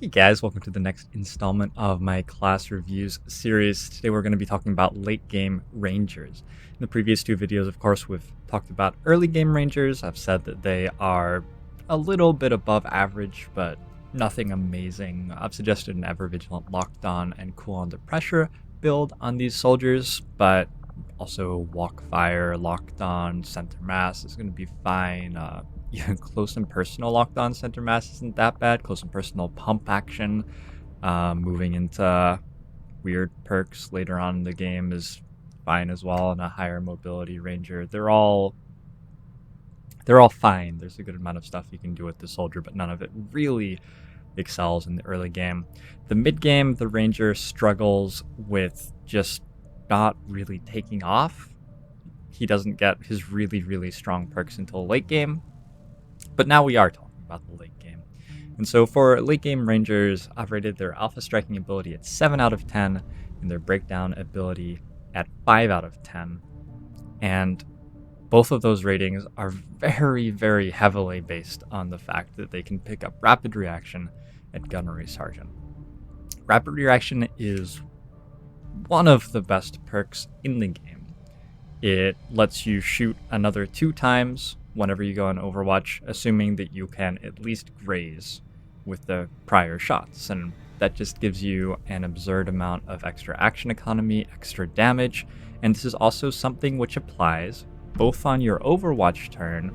Hey guys, welcome to the next installment of my class reviews series. Today we're going to be talking about late game rangers. In the previous two videos, of course, we've talked about early game rangers. I've said that they are a little bit above average, but nothing amazing. I've suggested an ever vigilant locked on and cool under pressure build on these soldiers, but also walk fire, locked on, center mass is going to be fine. Even close and personal locked on center mass isn't that bad. Close and personal pump action, moving into weird perks later on in the game is fine as well. And a higher mobility ranger, they're all fine. There's a good amount of stuff you can do with the soldier, but none of it really excels in the early game. The mid game, the ranger struggles with just not really taking off. He doesn't get his really strong perks until late game. But now we are talking about the late game. And so for late game rangers, I've rated their alpha striking ability at 7 out of 10 and their breakdown ability at 5 out of 10. And both of those ratings are very heavily based on the fact that they can pick up rapid reaction at Gunnery Sergeant. Rapid reaction is one of the best perks in the game. It lets you shoot another 2 times whenever you go on Overwatch, assuming that you can at least graze with the prior shots. And that just gives you an absurd amount of extra action economy, extra damage. And this is also something which applies both on your Overwatch turn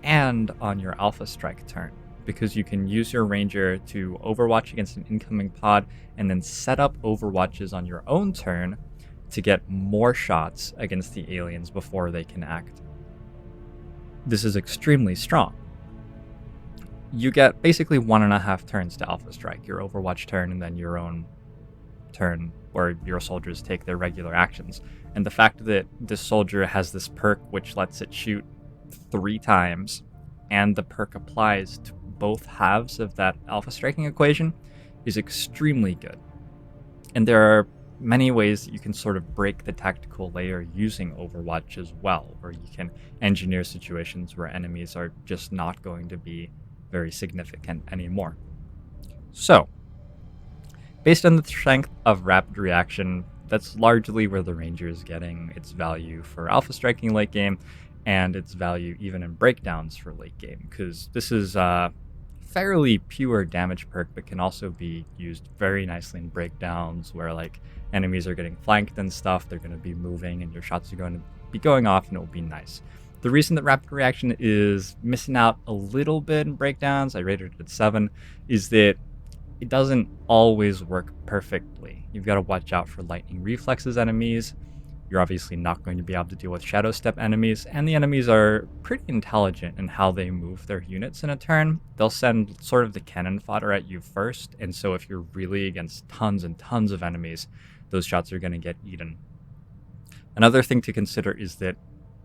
and on your Alpha Strike turn, because you can use your Ranger to Overwatch against an incoming pod and then set up Overwatches on your own turn to get more shots against the aliens before they can act. This is extremely strong. You get basically 1.5 turns to Alpha Strike, your Overwatch turn and then your own turn where your soldiers take their regular actions. And the fact that this soldier has this perk which lets it shoot 3 times and the perk applies to both halves of that Alpha Striking equation is extremely good. And there are many ways that you can sort of break the tactical layer using Overwatch as well, where you can engineer situations where enemies are just not going to be very significant anymore. So, based on the strength of rapid reaction, that's largely where the Ranger is getting its value for alpha striking late game, and its value even in breakdowns for late game, because this is a fairly pure damage perk, but can also be used very nicely in breakdowns where like enemies are getting flanked and stuff, they're going to be moving and your shots are going to be going off and it will be nice. The reason that rapid reaction is missing out a little bit in breakdowns, I rated it at 7, is that it doesn't always work perfectly. You've got to watch out for lightning reflexes enemies. You're obviously not going to be able to deal with shadow step enemies, and the enemies are pretty intelligent in how they move their units in a turn. They'll send sort of the cannon fodder at you first, and so if you're really against tons and tons of enemies, those shots are going to get eaten. Another thing to consider is that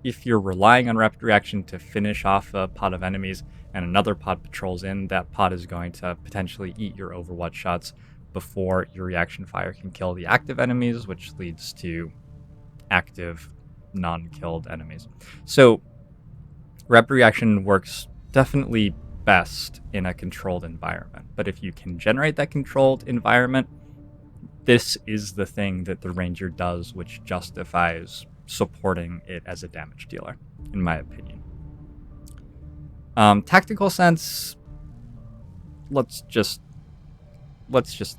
if you're relying on rapid reaction to finish off a pod of enemies and another pod patrols in, that pod is going to potentially eat your Overwatch shots before your reaction fire can kill the active enemies, which leads to active non-killed enemies. So rapid reaction works definitely best in a controlled environment, but if you can generate that controlled environment, this is the thing that the Ranger does which justifies supporting it as a damage dealer, in my opinion. Tactical sense, let's just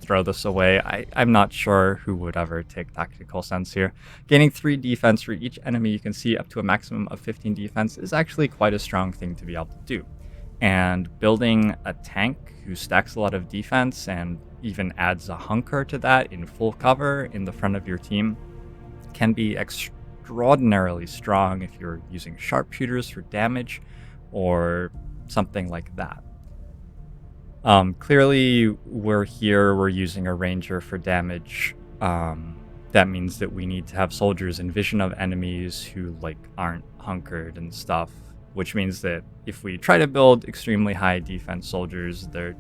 throw this away. I'm not sure who would ever take tactical sense here. Gaining 3 defense for each enemy you can see up to a maximum of 15 defense is actually quite a strong thing to be able to do. And building a tank who stacks a lot of defense and even adds a hunker to that in full cover in the front of your team can be extraordinarily strong if you're using Sharpshooters for damage or something like that. Clearly, we're using a Ranger for damage. That means that we need to have soldiers in vision of enemies who aren't hunkered and stuff, which means that if we try to build extremely high defense soldiers, they're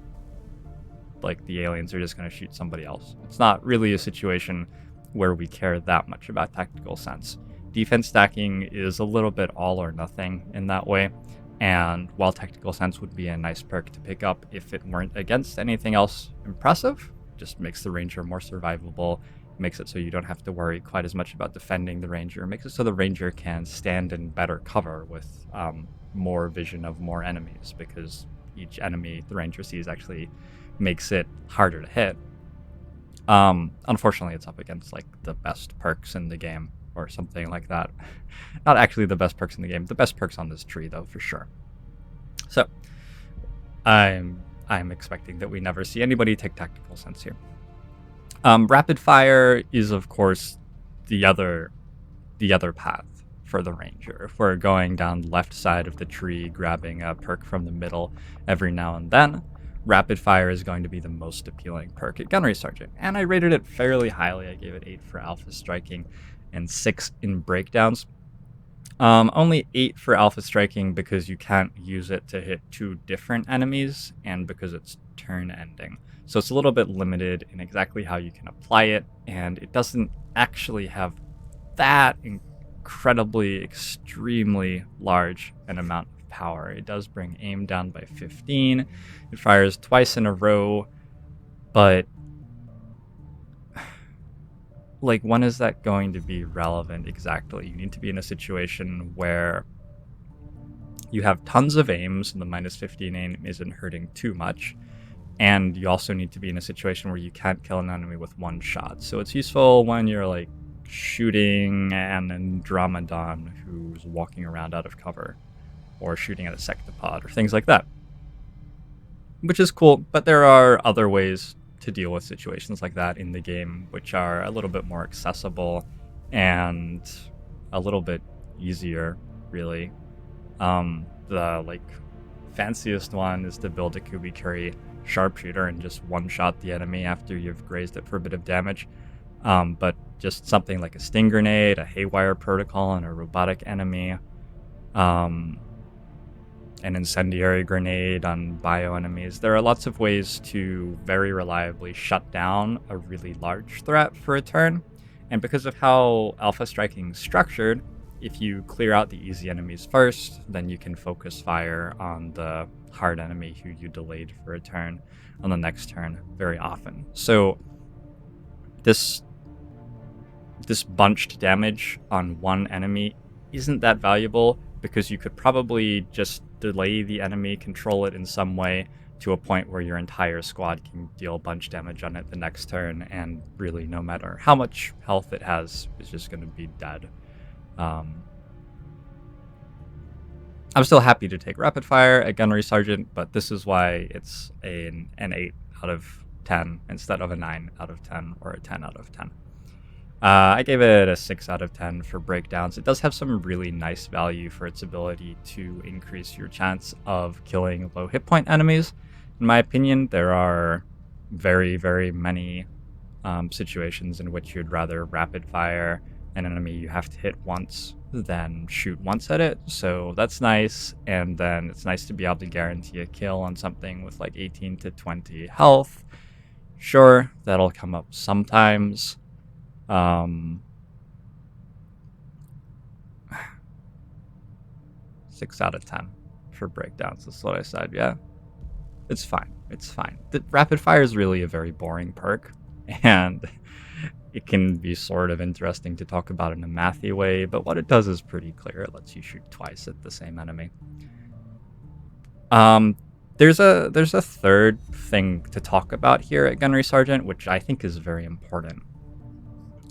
the aliens are just going to shoot somebody else. It's not really a situation where we care that much about tactical sense. Defense stacking is a little bit all or nothing in that way, And while Technical Sense would be a nice perk to pick up if it weren't against anything else impressive, just makes the Ranger more survivable, makes it so you don't have to worry quite as much about defending the Ranger, makes it so the Ranger can stand in better cover with more vision of more enemies, because each enemy the Ranger sees actually makes it harder to hit. Unfortunately, it's up against like the best perks in the game or something like that. Not actually the best perks in the game, the best perks on this tree though, for sure. So I'm expecting that we never see anybody take Tactical Sense here. Rapid Fire is of course the other path for the Ranger. If we're going down the left side of the tree, grabbing a perk from the middle every now and then, Rapid Fire is going to be the most appealing perk at Gunnery Sergeant. And I rated it fairly highly. I gave it 8 for Alpha Striking and 6 in Breakdowns. Only 8 for Alpha Striking because you can't use it to hit 2 different enemies and because it's turn ending. So it's a little bit limited in exactly how you can apply it, and it doesn't actually have that incredibly, extremely large an amount of power. It does bring aim down by 15. It fires twice in a row, but like, when is that going to be relevant exactly? You need to be in a situation where you have tons of aims and the minus 15 aim isn't hurting too much. And you also need to be in a situation where you can't kill an enemy with one shot. So it's useful when you're like shooting an Andromedon who's walking around out of cover, or shooting at a Sectopod or things like that. Which is cool, but there are other ways to deal with situations like that in the game, which are a little bit more accessible and a little bit easier, really. The like fanciest one is to build a Kubikuri Sharpshooter and just one-shot the enemy after you've grazed it for a bit of damage. But just something like a Sting Grenade, a Haywire Protocol, and a robotic enemy, an Incendiary Grenade on bio enemies. There are lots of ways to very reliably shut down a really large threat for a turn. And because of how Alpha Striking is structured, if you clear out the easy enemies first, then you can focus fire on the hard enemy who you delayed for a turn on the next turn very often. So this bunched damage on one enemy isn't that valuable, because you could probably just delay the enemy, control it in some way to a point where your entire squad can deal bunch damage on it the next turn, and really no matter how much health it has, it's just going to be dead. I'm still happy to take Rapid Fire at Gunnery Sergeant, but this is why it's an 8 out of 10 instead of a 9 out of 10 or a 10 out of 10. I gave it a 6 out of 10 for Breakdowns. It does have some really nice value for its ability to increase your chance of killing low hit point enemies. In my opinion, there are very, very many situations in which you'd rather rapid fire an enemy you have to hit once than shoot once at it. So that's nice. And then it's nice to be able to guarantee a kill on something with like 18 to 20 health. Sure, that'll come up sometimes. 6 out of 10 for Breakdowns. That's what I said. Yeah, it's fine. It's fine. The rapid fire is really a very boring perk, and it can be sort of interesting to talk about in a mathy way, but what it does is pretty clear. It lets you shoot twice at the same enemy. There's a third thing to talk about here at Gunnery Sergeant, which I think is very important.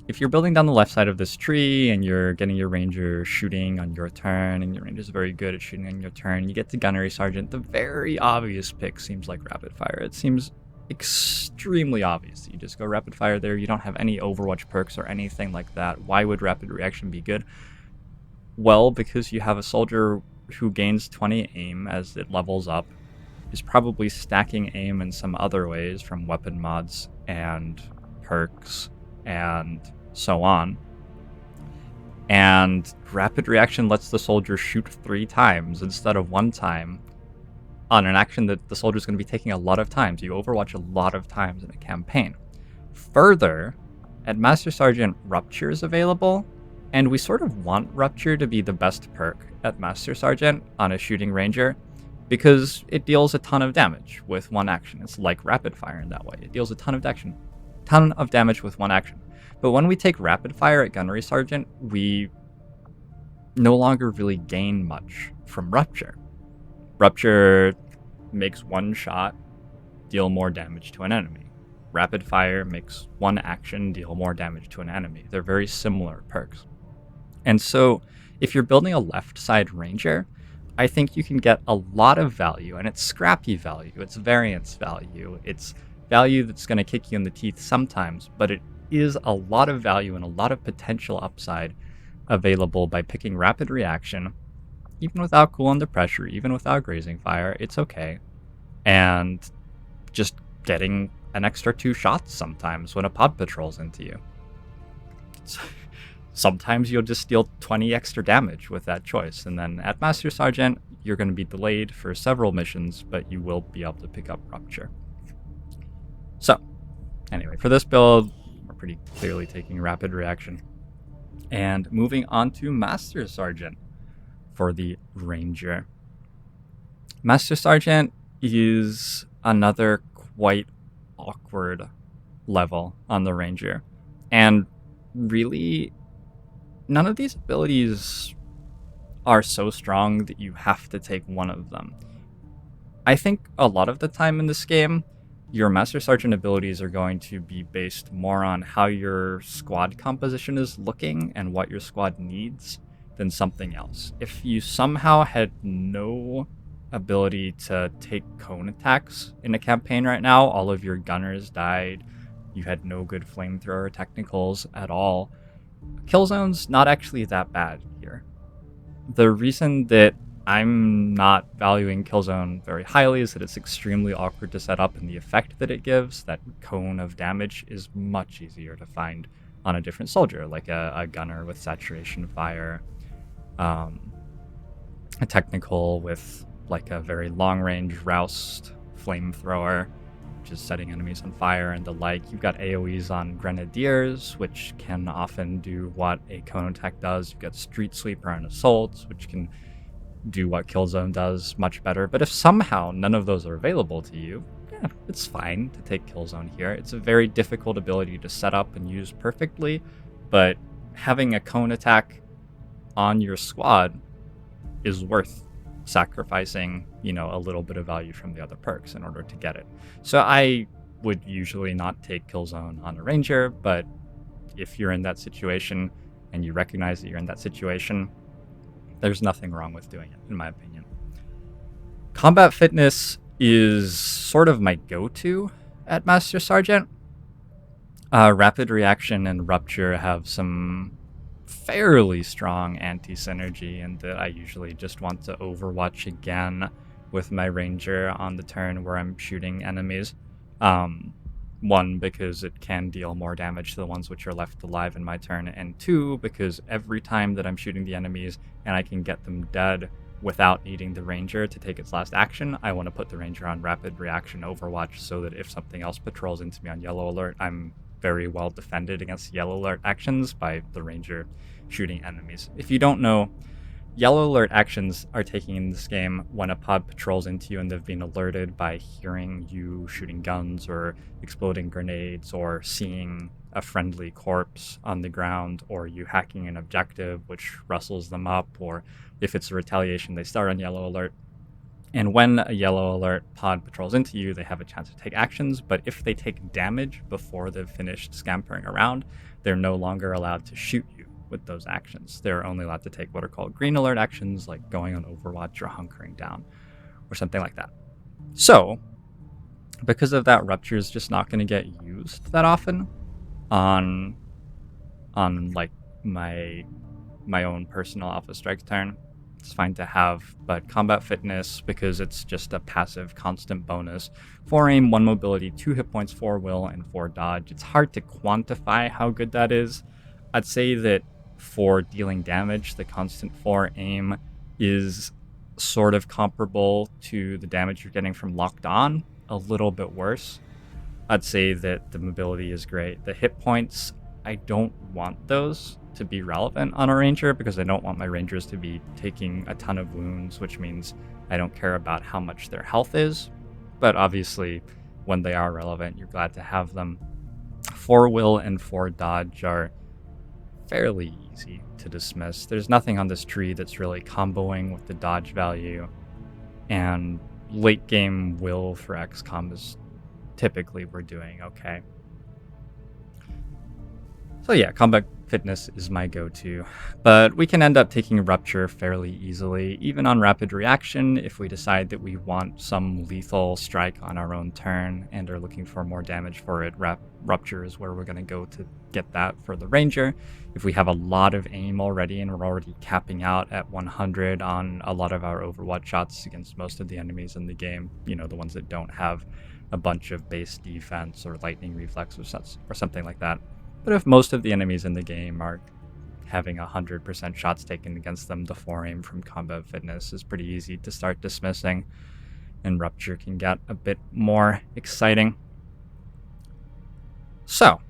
If you're building down the left side of this tree and you're getting your ranger shooting on your turn, and your ranger's very good at shooting on your turn, you get to Gunnery Sergeant, the very obvious pick seems like rapid fire. It seems extremely obvious. You just go rapid fire there. You don't have any Overwatch perks or anything like that. Why would rapid reaction be good? Well, because you have a soldier who gains 20 aim as it levels up, is probably stacking aim in some other ways from weapon mods and perks and so on. And rapid reaction lets the soldier shoot 3 times instead of 1 time on an action that the soldier is going to be taking a lot of times. You Overwatch a lot of times in a campaign. Further, at Master Sergeant, Rupture is available, and we sort of want Rupture to be the best perk at Master Sergeant on a shooting ranger because it deals a ton of damage with one action. It's like rapid fire in that way. It deals a ton of damage with one action. But when we take rapid fire at Gunnery Sergeant, we no longer really gain much from Rupture. Rupture makes one shot deal more damage to an enemy. Rapid fire makes one action deal more damage to an enemy. They're very similar perks. And so if you're building a left side ranger, I think you can get a lot of value, and it's scrappy value, it's variance value, it's value that's going to kick you in the teeth sometimes, but it is a lot of value and a lot of potential upside available by picking rapid reaction, even without cool under pressure, even without grazing fire. It's okay. And just getting an extra 2 shots sometimes when a pod patrols into you. Sometimes you'll just deal 20 extra damage with that choice. And then at Master Sergeant, you're going to be delayed for several missions, but you will be able to pick up Rupture. So, anyway, for this build, we're pretty clearly taking rapid reaction. And moving on to Master Sergeant for the Ranger. Master Sergeant is another quite awkward level on the Ranger. And really, none of these abilities are so strong that you have to take one of them. I think a lot of the time in this game, your Master Sergeant abilities are going to be based more on how your squad composition is looking and what your squad needs than something else. If you somehow had no ability to take cone attacks in a campaign right now, all of your gunners died, you had no good flamethrower technicals at all, Killzone's not actually that bad here. The reason that I'm not valuing Killzone very highly is that it's extremely awkward to set up, and the effect that it gives, that cone of damage, is much easier to find on a different soldier, like a gunner with saturation fire, a technical with like a very long-range roused flamethrower, which is setting enemies on fire and the like. You've got AoEs on Grenadiers, which can often do what a cone attack does. You've got Street Sweeper and Assaults, which can do what Killzone does much better. But if somehow none of those are available to you, yeah, it's fine to take Killzone here. It's a very difficult ability to set up and use perfectly, but having a cone attack on your squad is worth sacrificing, a little bit of value from the other perks in order to get it. So I would usually not take Killzone on a Ranger, but if you're in that situation and you recognize that you're in that situation, there's nothing wrong with doing it, in my opinion. Combat fitness is sort of my go-to at Master Sergeant. Rapid reaction and Rupture have some fairly strong anti-synergy, and that I usually just want to overwatch again with my Ranger on the turn where I'm shooting enemies. One, because it can deal more damage to the ones which are left alive in my turn, and two, because every time that I'm shooting the enemies and I can get them dead without needing the Ranger to take its last action, I want to put the Ranger on rapid reaction Overwatch so that if something else patrols into me on yellow alert, I'm very well defended against yellow alert actions by the Ranger shooting enemies. If you don't know, yellow alert actions are taking in this game when a pod patrols into you and they've been alerted by hearing you shooting guns or exploding grenades, or seeing a friendly corpse on the ground, or you hacking an objective which rustles them up, or if it's a retaliation, they start on yellow alert. And when a yellow alert pod patrols into you, they have a chance to take actions, but if they take damage before they've finished scampering around, they're no longer allowed to shoot you with those actions. They're only allowed to take what are called green alert actions, like going on Overwatch or hunkering down, or something like that. So, because of that, Rupture is just not going to get used that often on like my own personal Alpha Strike turn. It's fine to have, but combat fitness, because it's just a passive constant bonus, 4 aim, 1 mobility, 2 hit points, 4 will, and 4 dodge. It's hard to quantify how good that is. I'd say that for dealing damage, the constant 4 aim is sort of comparable to the damage you're getting from Locked On, a little bit worse. I'd say that the mobility is great. The hit points, I don't want those. to be relevant on a ranger because I don't want my rangers to be taking a ton of wounds, which means I don't care about how much their health is. But obviously, when they are relevant, you're glad to have them. 4 will and 4 dodge are fairly easy to dismiss. There's nothing on this tree that's really comboing with the dodge value, and late game will for XCOM is typically we're doing okay. So yeah, combat fitness is my go-to, but we can end up taking Rupture fairly easily, even on rapid reaction if we decide that we want some lethal strike on our own turn and are looking for more damage for it. Rupture is where we're going to go to get that for the Ranger. If we have a lot of aim already and we're already capping out at 100 on a lot of our Overwatch shots against most of the enemies in the game, you know, the ones that don't have a bunch of base defense or lightning reflex or something like that. But if most of the enemies in the game are having 100% shots taken against them, the 4 aim from combat fitness is pretty easy to start dismissing, and Rupture can get a bit more exciting. So,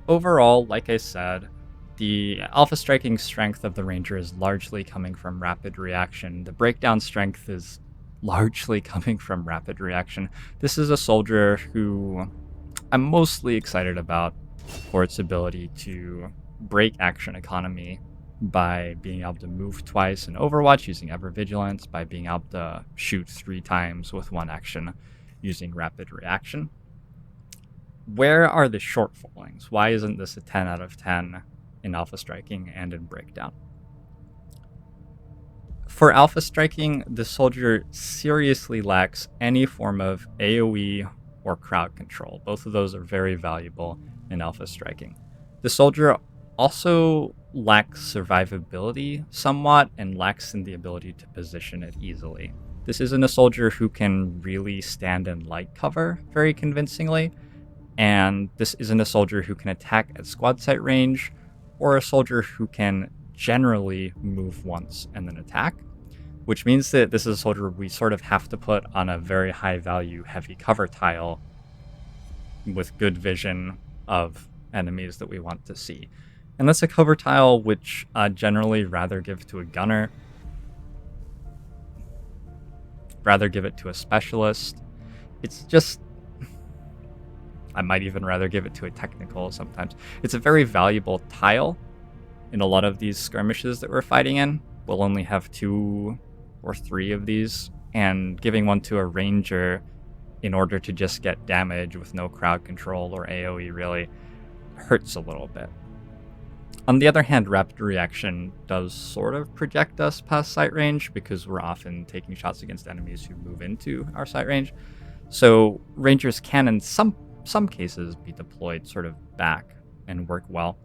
overall, like I said, the alpha striking strength of the Ranger is largely coming from rapid reaction. The breakdown strength is largely coming from rapid reaction. This is a soldier who I'm mostly excited about for its ability to break action economy by being able to move twice in Overwatch using Ever Vigilance, by being able to shoot 3 times with 1 action using rapid reaction. Where are the shortfallings? Why isn't this a 10 out of 10 in alpha striking and in breakdown? For alpha striking, the soldier seriously lacks any form of AoE or crowd control. Both of those are very valuable in alpha striking. The soldier also lacks survivability somewhat and lacks in the ability to position it easily. This isn't a soldier who can really stand in light cover very convincingly, and this isn't a soldier who can attack at squad sight range, or a soldier who can generally move once and then attack, which means that this is a soldier we sort of have to put on a very high value heavy cover tile with good vision of enemies that we want to see. And that's a cover tile which generally rather give to a gunner, rather give it to a specialist. It's just, I might even rather give it to a technical sometimes. It's a very valuable tile in a lot of these skirmishes that we're fighting in. We'll only have 2 or 3 of these, and giving one to a ranger in order to just get damage with no crowd control or AoE really hurts a little bit. On the other hand, rapid reaction does sort of project us past sight range because we're often taking shots against enemies who move into our sight range. So rangers can in some cases be deployed sort of back and work well.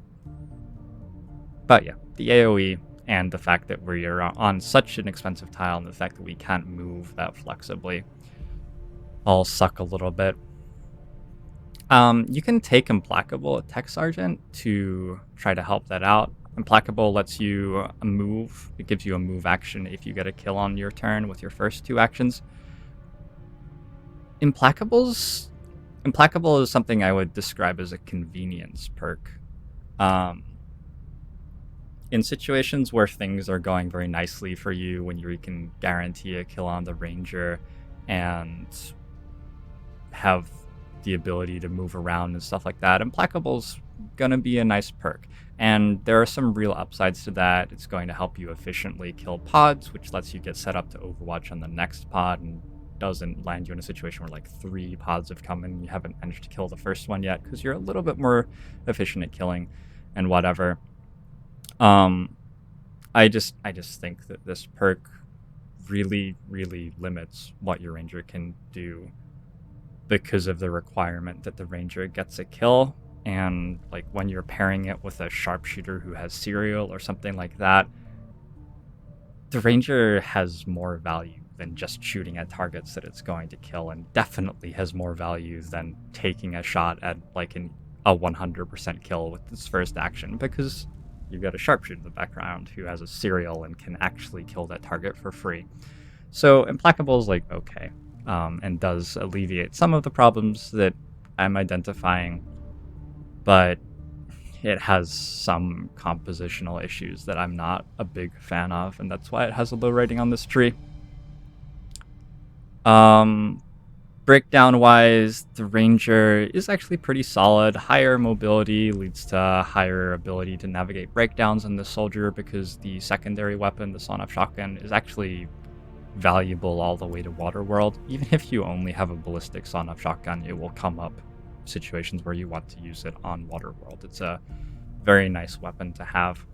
But yeah, the AoE and the fact that we are on such an expensive tile and the fact that we can't move that flexibly all suck a little bit. You can take Implacable at Tech Sergeant to try to help that out. Implacable lets you move. It gives you a move action if you get a kill on your turn with your first 2 actions. Implacable is something I would describe as a convenience perk. In situations where things are going very nicely for you, when you can guarantee a kill on the Ranger and have the ability to move around and stuff like that, Implacable's gonna be a nice perk. And there are some real upsides to that. It's going to help you efficiently kill pods, which lets you get set up to Overwatch on the next pod and doesn't land you in a situation where like 3 pods have come and you haven't managed to kill the first one yet because you're a little bit more efficient at killing and whatever. I just think that this perk really, really limits what your Ranger can do because of the requirement that the Ranger gets a kill. And like when you're pairing it with a Sharpshooter who has serial or something like that, the Ranger has more value than just shooting at targets that it's going to kill, and definitely has more value than taking a shot at like a 100% kill with this first action, because you've got a Sharpshooter in the background who has a serial and can actually kill that target for free. So Implacable is like okay, and does alleviate some of the problems that I'm identifying, but it has some compositional issues that I'm not a big fan of, and that's why it has a low rating on this tree. Breakdown wise, the Ranger is actually pretty solid. Higher mobility leads to higher ability to navigate breakdowns in the soldier, because the secondary weapon, the sawn-off shotgun, is actually valuable all the way to Waterworld. Even if you only have a ballistic sawn-off shotgun, it will come up situations where you want to use it on Waterworld. It's a very nice weapon to have.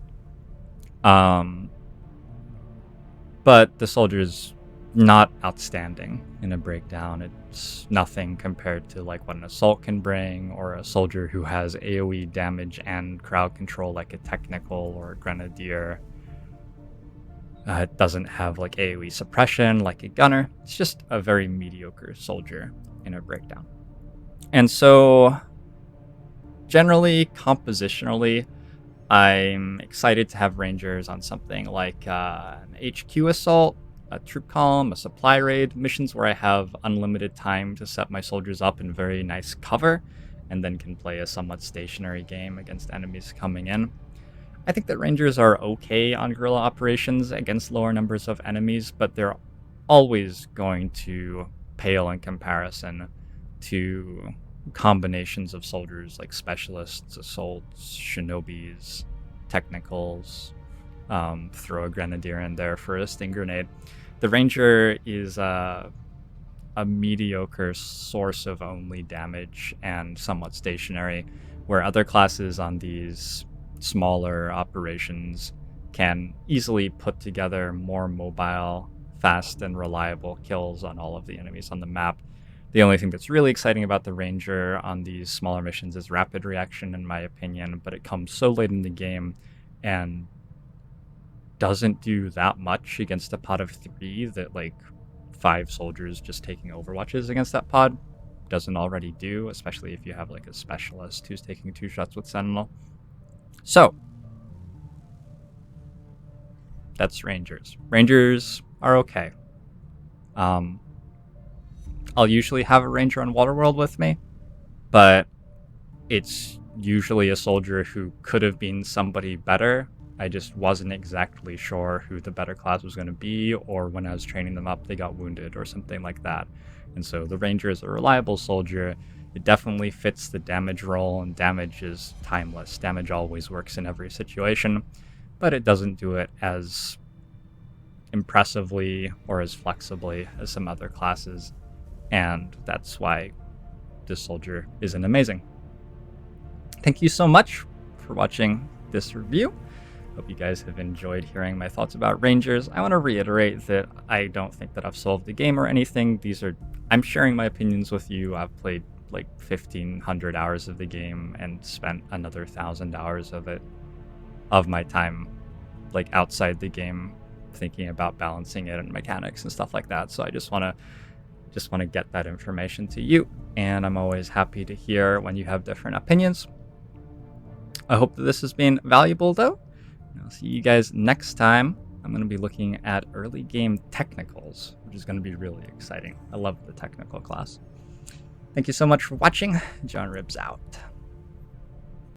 But the soldier's not outstanding in a breakdown. It's nothing compared to like what an assault can bring, or a soldier who has AoE damage and crowd control like a technical or a grenadier. It doesn't have like AoE suppression like a gunner. It's just a very mediocre soldier in a breakdown. And so generally, compositionally, I'm excited to have Rangers on something like an HQ assault, a troop column, a supply raid, missions where I have unlimited time to set my soldiers up in very nice cover, and then can play a somewhat stationary game against enemies coming in. I think that Rangers are okay on guerrilla operations against lower numbers of enemies, but they're always going to pale in comparison to combinations of soldiers like specialists, assaults, Shinobis, technicals. Throw a grenadier in there for a sting grenade. The Ranger is a mediocre source of only damage and somewhat stationary, where other classes on these smaller operations can easily put together more mobile, fast, and reliable kills on all of the enemies on the map. The only thing that's really exciting about the Ranger on these smaller missions is rapid reaction, in my opinion, but it comes so late in the game and doesn't do that much against a pod of 3 that like 5 soldiers just taking overwatches against that pod doesn't already do, especially if you have like a specialist who's taking 2 shots with Sentinel. So that's Rangers. Rangers are okay. I'll usually have a Ranger on Waterworld with me, but it's usually a soldier who could have been somebody better. I just wasn't exactly sure who the better class was going to be, or when I was training them up, they got wounded or something like that. And so the Ranger is a reliable soldier. It definitely fits the damage role, and damage is timeless. Damage always works in every situation, but it doesn't do it as impressively or as flexibly as some other classes. And that's why this soldier isn't amazing. Thank you so much for watching this review. Hope you guys have enjoyed hearing my thoughts about Rangers. I want to reiterate that I don't think that I've solved the game or anything. I'm sharing my opinions with you. I've played like 1,500 hours of the game and spent another 1,000 hours of my time like outside the game thinking about balancing it and mechanics and stuff like that. So I just want to get that information to you, and I'm always happy to hear when you have different opinions. I hope that this has been valuable though. I'll see you guys next time. I'm going to be looking at early game technicals, which is going to be really exciting. I love the technical class. Thank you so much for watching. JoINrbs out.